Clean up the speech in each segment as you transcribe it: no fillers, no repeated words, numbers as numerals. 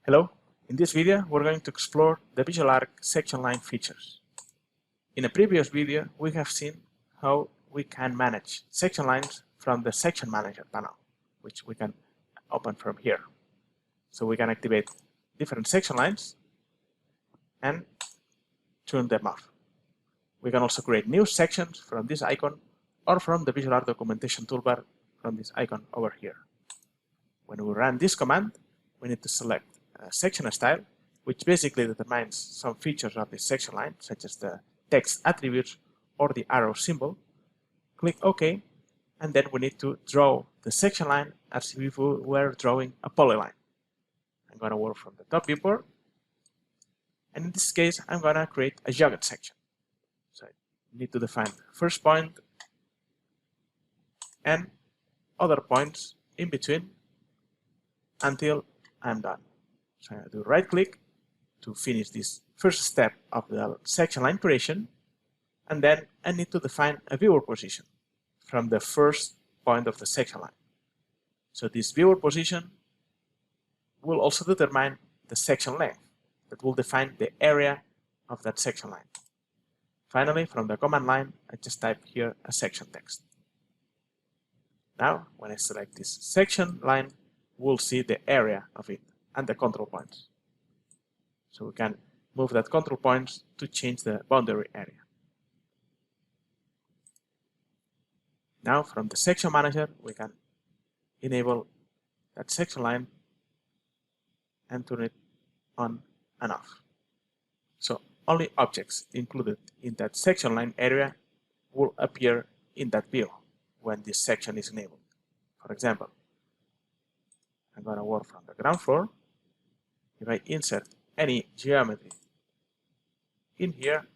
Hello, in this video we're going to explore the VisualARQ section line features. In a previous video we have seen how we can manage section lines from the section manager panel, which we can open from here. So we can activate different section lines and turn them off. We can also create new sections from this icon or from the VisualARQ documentation toolbar from this icon over here. When we run this command, we need to select a section style, which basically determines some features of the section line, such as the text attributes or the arrow symbol. Click OK, and then we need to draw the section line as if we were drawing a polyline. I'm going to work from the top viewport, and in this case I'm going to create a jogged section. So I need to define the first point and other points in between until I'm done. So I do right click to finish this first step of the section line creation, and then I need to define a viewer position from the first point of the section line. So this viewer position will also determine the section length that will define the area of that section line. Finally, from the command line, I just type here a section text. Now, when I select this section line, we'll see the area of it and the control points. So we can move that control points to change the boundary area. Now from the section manager, we can enable that section line and turn it on and off. So only objects included in that section line area will appear in that view when this section is enabled. For example, I'm going to work from the ground floor. If I insert any geometry in here,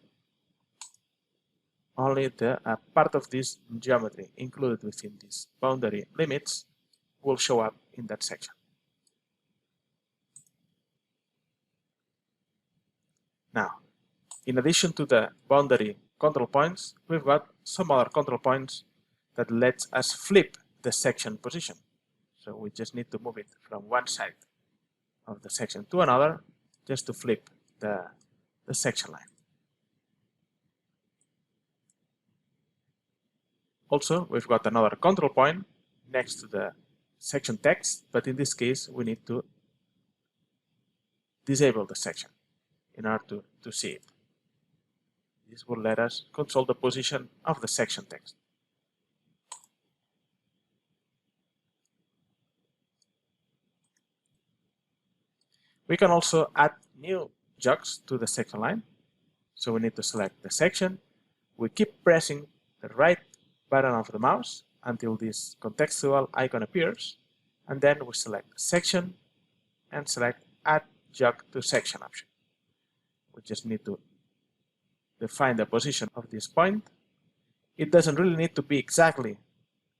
only the part of this geometry included within these boundary limits will show up in that section. Now, in addition to the boundary control points, we've got some other control points that lets us flip the section position. So we just need to move it from one side of the section to another just to flip the section line. Also, we've got another control point next to the section text, but in this case we need to disable the section in order to see it. This will let us control the position of the section text. We can also add new jogs to the section line. So we need to select the section. We keep pressing the right button of the mouse until this contextual icon appears, and then we select section and select Add Jog to Section option. We just need to define the position of this point. It doesn't really need to be exactly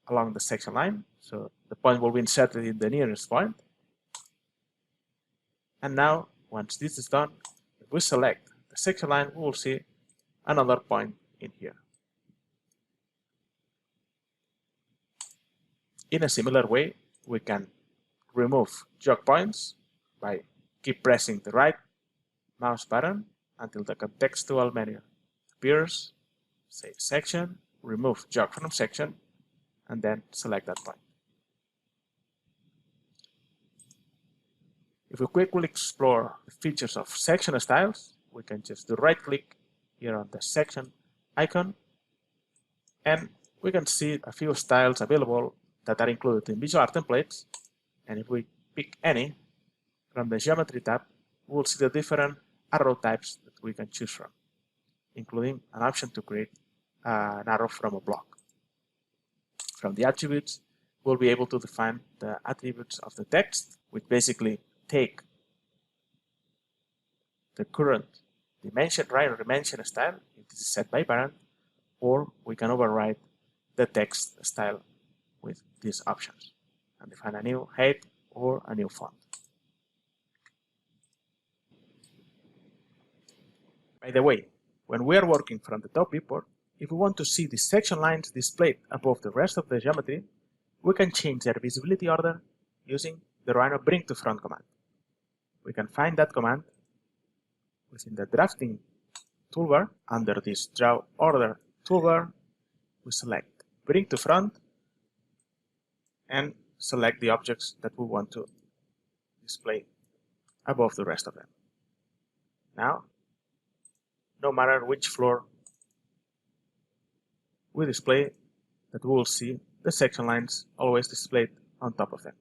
along the section line, so the point will be inserted in the nearest point. And now, once this is done, if we select the section line, we will see another point in here. In a similar way, we can remove jog points by keep pressing the right mouse button until the contextual menu appears, say section, remove jog from section, and then select that point. If we quickly explore the features of section styles, we can just do right click here on the section icon, and we can see a few styles available that are included in VisualARQ templates. And if we pick any from the geometry tab, we will see the different arrow types that we can choose from, including an option to create an arrow from a block. From the attributes, we'll be able to define the attributes of the text, which basically take the current dimension, Rhino dimension style, if this is set by parent, or we can override the text style with these options and define a new height or a new font. By the way, when we are working from the top viewport, if we want to see the section lines displayed above the rest of the geometry, we can change their visibility order using the Rhino bring to front command. We can find that command within the drafting toolbar. Under this Draw Order toolbar, we select Bring to Front and select the objects that we want to display above the rest of them. Now, no matter which floor we display, that we will see the section lines always displayed on top of them.